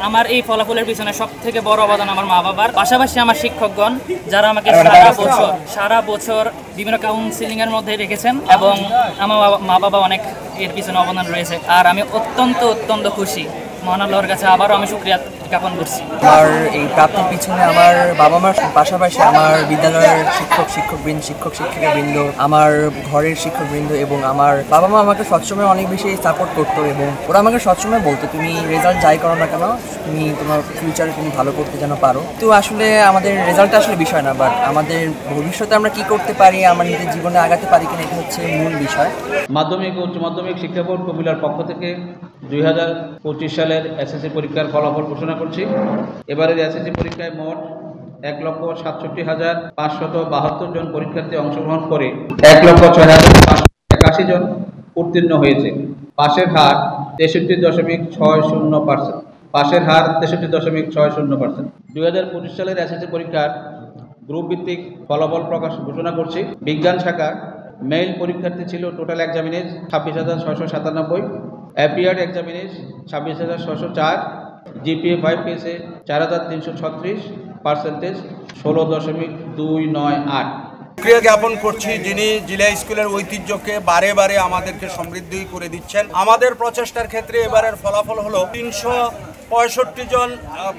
আমার এই ফলাফলের পিছনে সবথেকে বড় অবদান আমার মা বাবার, পাশাপাশি আমার শিক্ষকগণ যারা আমাকে সারা বছর বিভিন্ন কাউন্সিলিং এর মধ্যে রেখেছেন এবং আমার মা বাবা অনেক এর পিছনে অবদান রয়েছে। আর আমি অত্যন্ত খুশি। মহান আল্লাহর কাছে আবারও আমি শুকরিয়া জ্ঞাপন করছি। আমার এই প্রাপ্তির পিছনে আমার বাবা মার পাশাপাশি আমার বিদ্যালয়ের শিক্ষিকাবৃন্দ, আমার ঘরের শিক্ষকবৃন্দ এবং আমার বাবা মা আমাকে সবসময় অনেক বেশি সাপোর্ট করতো এবং ওরা আমাকে সবসময় বলতো তুমি রেজাল্ট যাই করো না কেন, তুমি তোমার ফিউচারে তুমি ভালো করতে যেন পারো। তো আসলে আমাদের রেজাল্টটা আসলে বিষয় না, বাট আমাদের ভবিষ্যতে আমরা কি করতে পারি, আমার নিজের জীবনে আগাতে পারি কিনা, এটা হচ্ছে মূল বিষয়। মাধ্যমিক ও উচ্চ মাধ্যমিক শিক্ষা বোর্ড কুমিল্লার পক্ষ থেকে 2025 সালের এসএসসি পরীক্ষার ফলাফল ঘোষণা করছি। এবারের এসএসসি পরীক্ষায় মোট 1,67,572 জন পরীক্ষার্থী অংশগ্রহণ করে 1,06,581 জন উত্তীর্ণ হয়েছে। পাশের হার 63.60%। পাশের হার 63.60%। 2025 সালের এসএসসি পরীক্ষার গ্রুপ ভিত্তিক ফলাফল ঘোষণা করছি। বিজ্ঞান শাখা মেইল পরীক্ষার্থী ছিল টোটাল এক্সামিনেজ 26,697, অ্যাপিয়ার্ড এক্সামিনেজ 26,604, জিপিএ 5 পেয়েছে 4,336, পার্সেন্টেজ 16.298। শুকরিয়া জ্ঞাপন করছি যিনি জিলা স্কুলের ঐতিহ্যকে বারে বারে আমাদেরকে সমৃদ্ধ করে দিচ্ছেন। আমাদের প্রচেষ্টার ক্ষেত্রে এবারের ফলাফল হলো 365 জন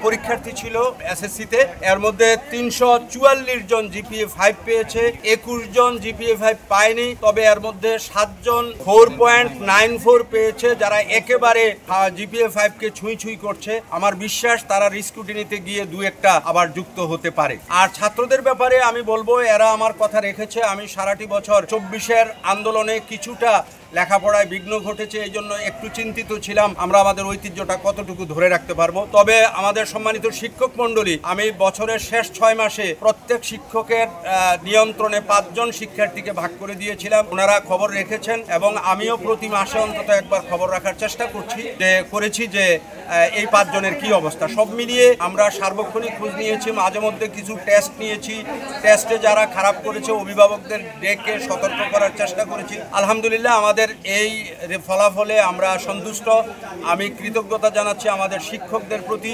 পরীক্ষার্থী ছিল এসএসসিতে, এর মধ্যে 344 জন জিপিএ 5 পেয়েছে, 21 জন জিপিএ 5 পায়নি, তবে এর মধ্যে 7 জন 4.94 পেয়েছে, যারা একেবারে জিপিএ 5 কে ছুঁই করছে। আমার বিশ্বাস তারা রিস্কুটিনিতে গিয়ে দু একটা আবার যুক্ত হতে পারে। আর ছাত্রদের ব্যাপারে আমি বলবো এরা আমার কথা রেখেছে। আমি সারাটি বছর 24-এর আন্দোলনে কিছুটা লেখাপড়ায় বিঘ্ন ঘটেছে, এই জন্য একটু চিন্তিত ছিলাম আমরা আমাদের ঐতিহ্যটা কতটুকু ধরে রাখতে পারবো। তবে আমাদের সম্মানিত শিক্ষক মণ্ডলী, আমি বছরের শেষ 6 মাসে প্রত্যেক শিক্ষকের নিয়ন্ত্রণে 5 জন শিক্ষার্থীকে ভাগ করে দিয়েছিলাম। ওনারা খবর রেখেছেন এবং আমিও প্রতি মাসে অন্তত একবার খবর রাখার চেষ্টা করেছি যে এই 5 জনের কি অবস্থা। সব মিলিয়ে আমরা সার্বক্ষণিক খোঁজ নিয়েছি, মাঝে মধ্যে কিছু টেস্ট নিয়েছি। টেস্টে যারা খারাপ করেছে অভিভাবকদের ডেকে সতর্ক করার চেষ্টা করেছি। আলহামদুলিল্লাহ আমাদের এই ফলাফলে আমরা সন্তুষ্ট। আমি কৃতজ্ঞতা জানাচ্ছি আমাদের শিক্ষকদের প্রতি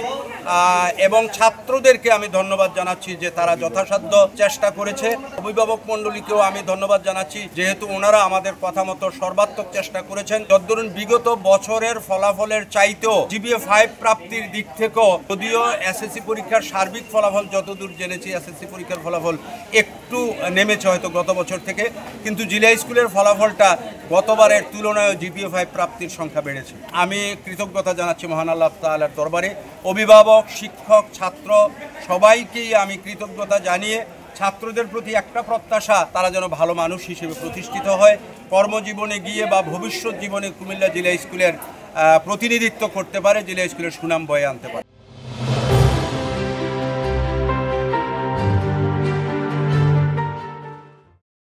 এবং ছাত্রদেরকে আমি ধন্যবাদ জানাচ্ছি যে তারা যথাসাধ্য চেষ্টা করেছে। অভিভাবক মণ্ডলীকেও আমি ধন্যবাদ জানাচ্ছি যেহেতু ওনারা আমাদের কথা মতো সর্বাত্মক চেষ্টা করেছেন। যতদূর বিগত বছরের ফলাফলের চাইতেও জিপিএ 5 প্রাপ্তির দিক থেকেও, যদিও এসএসসি পরীক্ষার সার্বিক ফলাফল যতদূর জেনেছি এসএসসি পরীক্ষার ফলাফল একটু নেমেছে হয়তো গত বছর থেকে, কিন্তু জিলা স্কুলের ফলাফলটা গতবারের তুলনায় জিপিএ 5 প্রাপ্তির সংখ্যা বেড়েছে। আমি কৃতজ্ঞতা জানাচ্ছি মহান আল্লাহ তাআলার দরবারে। অভিভাবক, শিক্ষক, ছাত্র সবাইকেই আমি কৃতজ্ঞতা জানিয়ে ছাত্রদের প্রতি একটা প্রত্যাশা, তারা যেন ভালো মানুষ হিসেবে প্রতিষ্ঠিত হয়, কর্মজীবনে গিয়ে বা ভবিষ্যৎ জীবনে কুমিল্লা জিলা স্কুলের প্রতিনিধিত্ব করতে পারে, জিলা স্কুলের সুনাম বয়ে আনতে পারে।